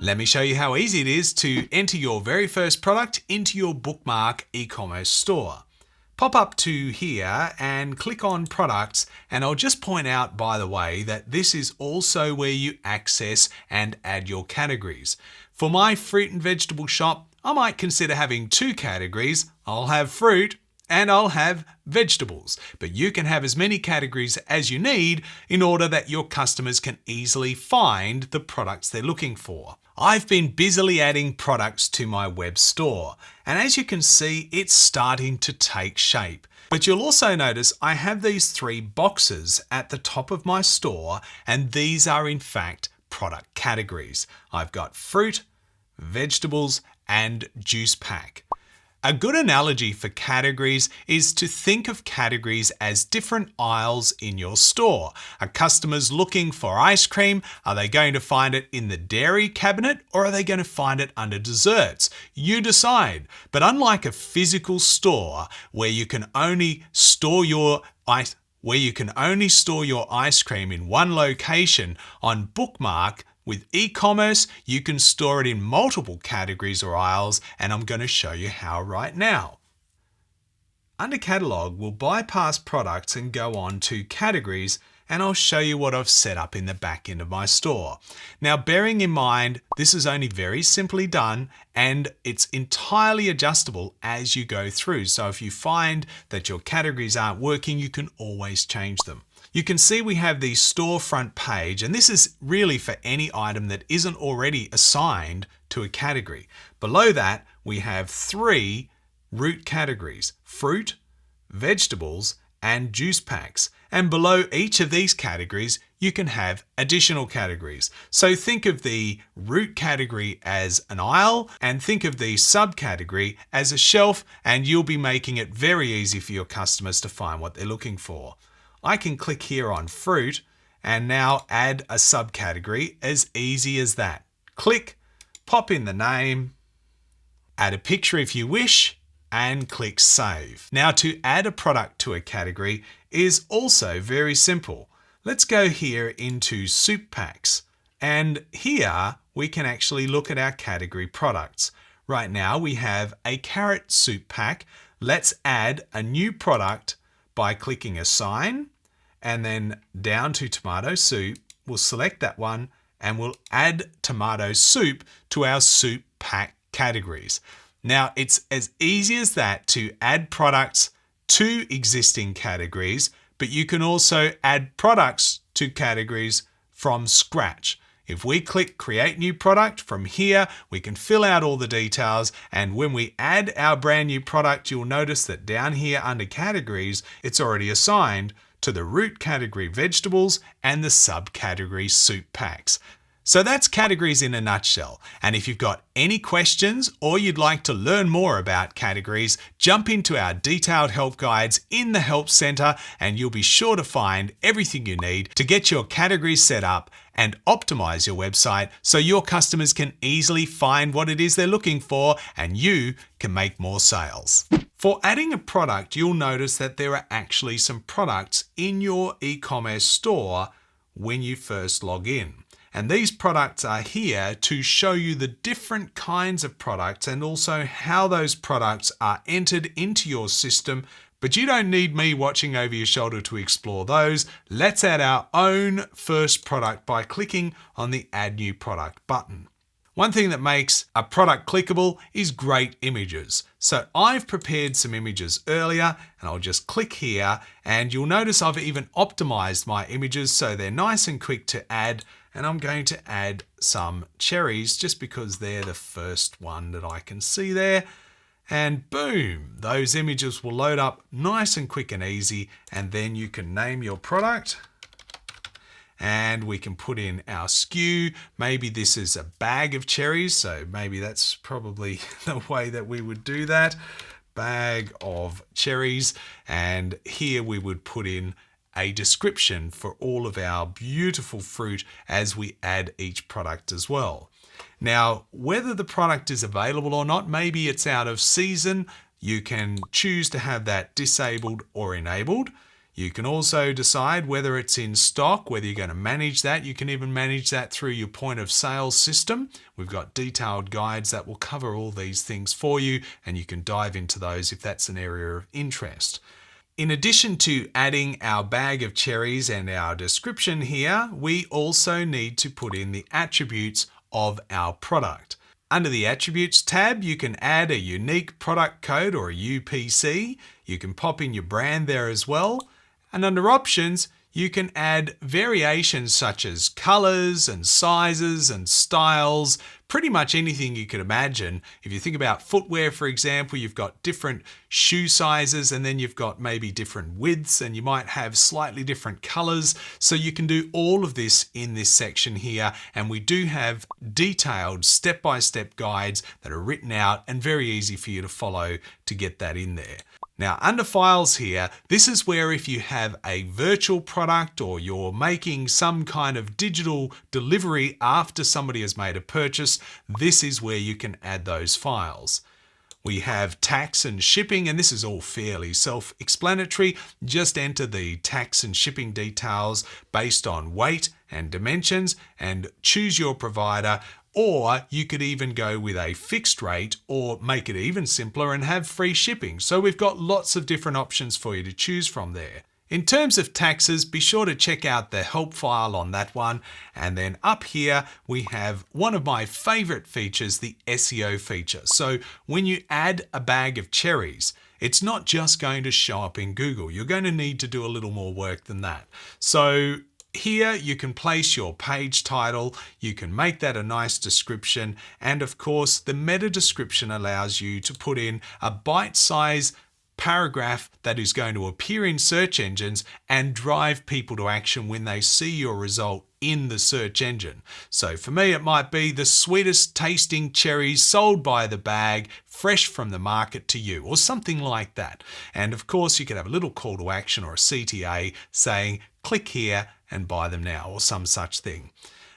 Let me show you how easy it is to enter your very first product into your Bookmark e-commerce store. Pop up to here and click on products, and I'll just point out, by the way, that this is also where you access and add your categories. For my fruit and vegetable shop, I might consider having two categories. I'll have fruit and I'll have vegetables, but you can have as many categories as you need in order that your customers can easily find the products they're looking for. I've been busily adding products to my web store, and as you can see, it's starting to take shape. But you'll also notice I have these three boxes at the top of my store, and these are in fact product categories. I've got fruit, vegetables, and juice pack. A good analogy for categories is to think of categories as different aisles in your store. Are customers looking for ice cream? Are they going to find it in the dairy cabinet, or are they going to find it under desserts? You decide. But unlike a physical store where you can only store your ice cream in one location, on Bookmark, with e-commerce, you can store it in multiple categories or aisles, and I'm going to show you how right now. Under Catalog, we'll bypass products and go on to categories, and I'll show you what I've set up in the back end of my store. Now, bearing in mind, this is only very simply done, and it's entirely adjustable as you go through. So if you find that your categories aren't working, you can always change them. You can see we have the storefront page, and this is really for any item that isn't already assigned to a category. Below that, we have three root categories: fruit, vegetables, and juice packs. And below each of these categories, you can have additional categories. So think of the root category as an aisle, and think of the subcategory as a shelf, and you'll be making it very easy for your customers to find what they're looking for. I can click here on fruit and now add a subcategory, as easy as that. Click, pop in the name, add a picture if you wish, and click save. Now, to add a product to a category is also very simple. Let's go here into soup packs, and here we can actually look at our category products. Right now we have a carrot soup pack. Let's add a new product by clicking assign, and then down to tomato soup. We'll select that one and we'll add tomato soup to our soup pack categories. Now, it's as easy as that to add products to existing categories, but you can also add products to categories from scratch. If we click create new product, from here we can fill out all the details, and when we add our brand new product, you'll notice that down here under categories, it's already assigned to the root category vegetables and the subcategory soup packs. So that's categories in a nutshell. And if you've got any questions or you'd like to learn more about categories, jump into our detailed help guides in the Help Center, and you'll be sure to find everything you need to get your categories set up and optimize your website so your customers can easily find what it is they're looking for and you can make more sales. For adding a product, you'll notice that there are actually some products in your e-commerce store when you first log in. And these products are here to show you the different kinds of products and also how those products are entered into your system. But you don't need me watching over your shoulder to explore those. Let's add our own first product by clicking on the Add New Product button. One thing that makes a product clickable is great images. So I've prepared some images earlier, and I'll just click here, and you'll notice I've even optimized my images so they're nice and quick to add. And I'm going to add some cherries just because they're the first one that I can see there. And boom, those images will load up nice and quick and easy. And then you can name your product. And we can put in our SKU. Maybe this is a bag of cherries, so maybe that's probably the way that we would do that. Bag of cherries. And here we would put in a description for all of our beautiful fruit as we add each product as well. Now, whether the product is available or not, maybe it's out of season, you can choose to have that disabled or enabled. You can also decide whether it's in stock, whether you're going to manage that. You can even manage that through your point of sale system. We've got detailed guides that will cover all these things for you, and you can dive into those if that's an area of interest. In addition to adding our bag of cherries and our description here, we also need to put in the attributes of our product. Under the Attributes tab, you can add a unique product code or a UPC. You can pop in your brand there as well. And under Options, you can add variations such as colors and sizes and styles, pretty much anything you could imagine. If you think about footwear, for example, you've got different shoe sizes and then you've got maybe different widths and you might have slightly different colors. So you can do all of this in this section here. And we do have detailed step-by-step guides that are written out and very easy for you to follow to get that in there. Now, under Files here, this is where if you have a virtual product or you're making some kind of digital delivery after somebody has made a purchase, this is where you can add those files. We have tax and shipping, and this is all fairly self-explanatory. Just enter the tax and shipping details based on weight and dimensions and choose your provider. Or you could even go with a fixed rate or make it even simpler and have free shipping. So we've got lots of different options for you to choose from there. In terms of taxes, be sure to check out the help file on that one. And then up here, we have one of my favorite features, the SEO feature. So when you add a bag of cherries, it's not just going to show up in Google. You're going to need to do a little more work than that. So here you can place your page title, you can make that a nice description, and of course the meta description allows you to put in a bite-sized paragraph that is going to appear in search engines and drive people to action when they see your result in the search engine. So for me, it might be the sweetest tasting cherries sold by the bag, fresh from the market to you, or something like that. And of course, you could have a little call to action or a CTA saying, click here and buy them now, or some such thing.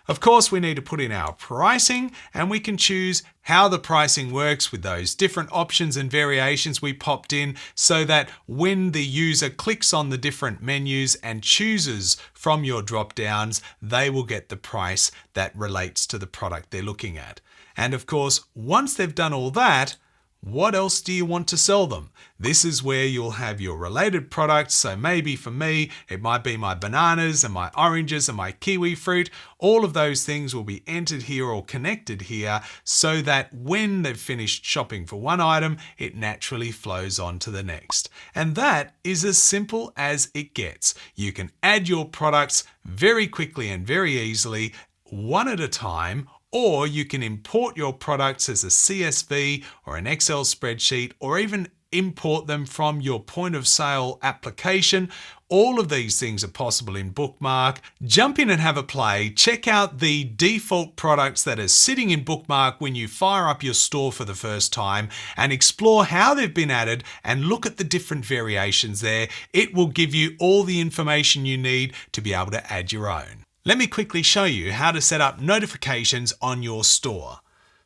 Of course, we need to put in our pricing, and we can choose how the pricing works with those different options and variations we popped in, so that when the user clicks on the different menus and chooses from your drop downs, they will get the price that relates to the product they're looking at. And of course, once they've done all that, what else do you want to sell them? This is where you'll have your related products. So maybe for me, it might be my bananas and my oranges and my kiwi fruit. All of those things will be entered here or connected here so that when they've finished shopping for one item, it naturally flows on to the next. And that is as simple as it gets. You can add your products very quickly and very easily, one at a time, or you can import your products as a CSV or an Excel spreadsheet, or even import them from your point of sale application. All of these things are possible in Bookmark. Jump in and have a play. Check out the default products that are sitting in Bookmark when you fire up your store for the first time, and explore how they've been added and look at the different variations there. It will give you all the information you need to be able to add your own. Let me quickly show you how to set up notifications on your store.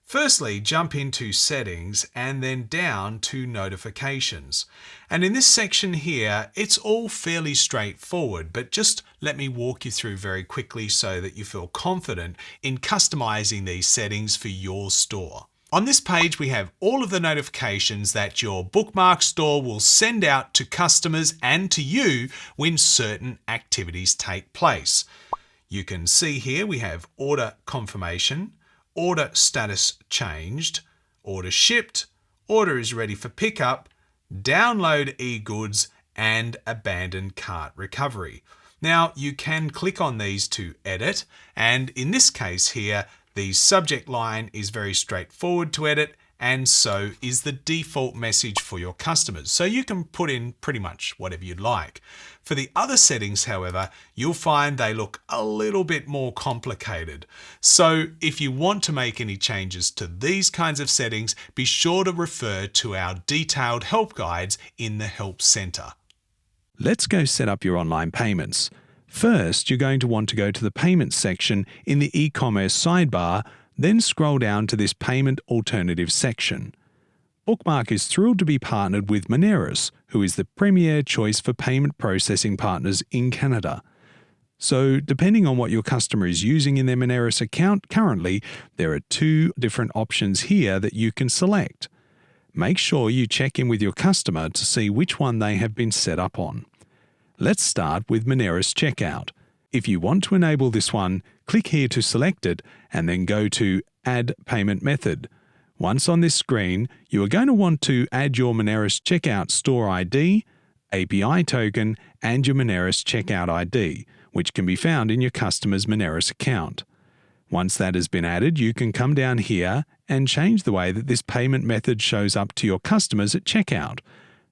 Firstly, jump into Settings and then down to Notifications. And in this section here, it's all fairly straightforward, but just let me walk you through very quickly so that you feel confident in customizing these settings for your store. On this page, we have all of the notifications that your Bookmark store will send out to customers and to you when certain activities take place. You can see here we have order confirmation, order status changed, order shipped, order is ready for pickup, download e-goods, and abandoned cart recovery. Now you can click on these to edit, and in this case here, the subject line is very straightforward to edit, and so is the default message for your customers. So you can put in pretty much whatever you'd like. For the other settings, however, you'll find they look a little bit more complicated. So if you want to make any changes to these kinds of settings, be sure to refer to our detailed help guides in the Help Center. Let's go set up your online payments. First, you're going to want to go to the Payments section in the eCommerce sidebar, then scroll down to this Payment Alternatives section. Bookmark is thrilled to be partnered with Moneris, who is the premier choice for payment processing partners in Canada. So, depending on what your customer is using in their Moneris account currently, there are 2 different options here that you can select. Make sure you check in with your customer to see which one they have been set up on. Let's start with Moneris Checkout. If you want to enable this one, click here to select it and then go to Add Payment Method. Once on this screen, you are going to want to add your Moneris Checkout Store ID, API token, and your Moneris Checkout ID, which can be found in your customer's Moneris account. Once that has been added, you can come down here and change the way that this payment method shows up to your customers at checkout.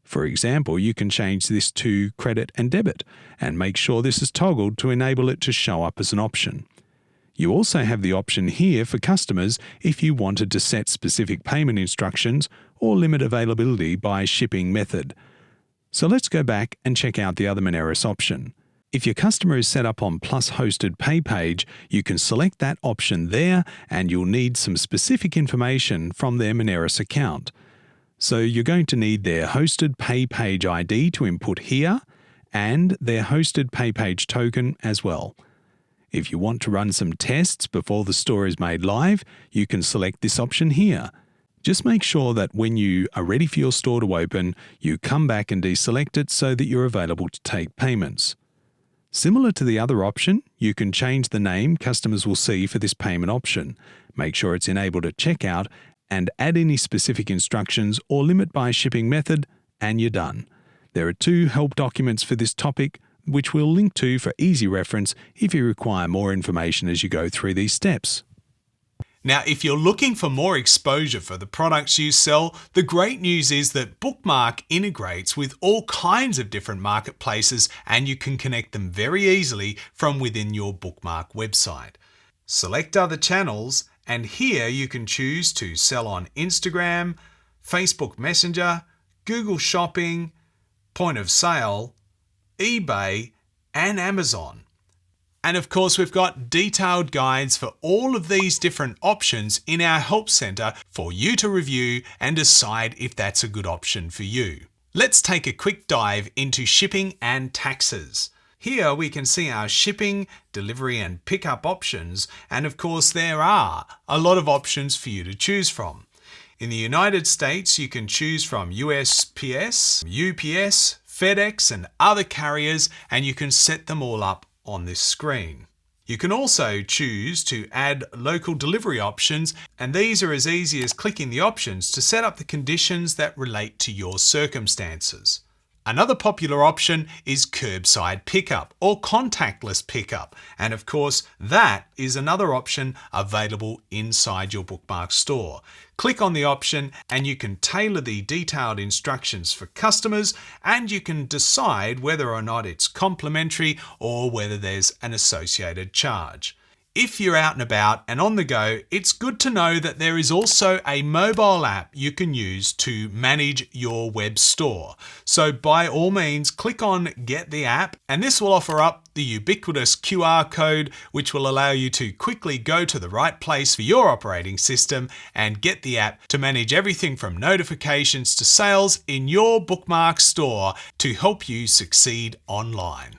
For example, you can change this to credit and debit and make sure this is toggled to enable it to show up as an option. You also have the option here for customers if you wanted to set specific payment instructions or limit availability by shipping method. So let's go back and check out the other Moneris option. If your customer is set up on Plus Hosted Pay Page, you can select that option there and you'll need some specific information from their Moneris account. So you're going to need their Hosted Pay Page ID to input here and their Hosted Pay Page token as well. If you want to run some tests before the store is made live, you can select this option here. Just make sure that when you are ready for your store to open, you come back and deselect it so that you're available to take payments. Similar to the other option, you can change the name customers will see for this payment option. Make sure it's enabled at checkout and add any specific instructions or limit by shipping method, and you're done. There are 2 help documents for this topic, which we'll link to for easy reference if you require more information as you go through these steps. Now, if you're looking for more exposure for the products you sell, the great news is that Bookmark integrates with all kinds of different marketplaces and you can connect them very easily from within your Bookmark website. Select other channels and here you can choose to sell on Instagram, Facebook Messenger, Google Shopping, Point of Sale, eBay, and Amazon. And of course, we've got detailed guides for all of these different options in our Help Center for you to review and decide if that's a good option for you. Let's take a quick dive into shipping and taxes. Here we can see our shipping, delivery, and pickup options. And of course, there are a lot of options for you to choose from. In the United States, you can choose from USPS, UPS, FedEx, and other carriers, and you can set them all up on this screen. You can also choose to add local delivery options, and these are as easy as clicking the options to set up the conditions that relate to your circumstances. Another popular option is curbside pickup or contactless pickup, and of course that is another option available inside your Bookmark store. Click on the option and you can tailor the detailed instructions for customers, and you can decide whether or not it's complimentary or whether there's an associated charge. If you're out and about and on the go, it's good to know that there is also a mobile app you can use to manage your web store. So by all means, click on Get the App, and this will offer up the ubiquitous QR code, which will allow you to quickly go to the right place for your operating system and get the app to manage everything from notifications to sales in your Bookmark store to help you succeed online.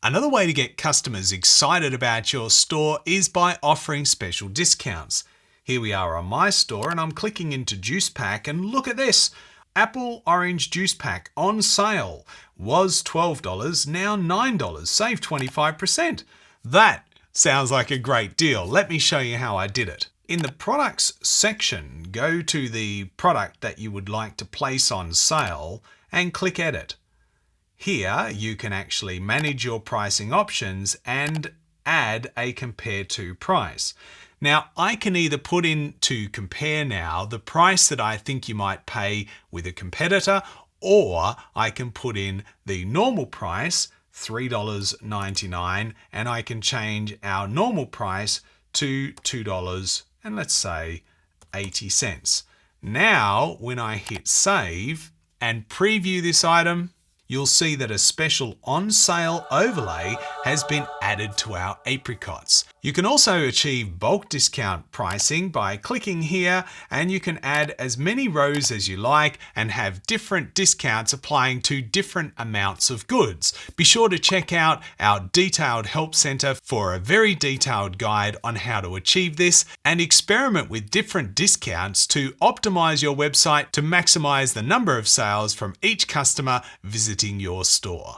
Another way to get customers excited about your store is by offering special discounts. Here we are on my store and I'm clicking into Juice Pack, and look at this. Apple Orange Juice Pack on sale. Was $12, now $9, save 25%. That sounds like a great deal. Let me show you how I did it. In the products section, go to the product that you would like to place on sale and click Edit. Here you can actually manage your pricing options and add a compare to price. Now I can either put in to compare now the price that I think you might pay with a competitor, or I can put in the normal price, $3.99, and I can change our normal price to $2 and let's say 80 cents. Now when I hit save and preview this item, you'll see that a special on sale overlay has been added to our apricots. You can also achieve bulk discount pricing by clicking here, and you can add as many rows as you like and have different discounts applying to different amounts of goods. Be sure to check out our detailed help center for a very detailed guide on how to achieve this, and experiment with different discounts to optimize your website to maximize the number of sales from each customer visiting your store.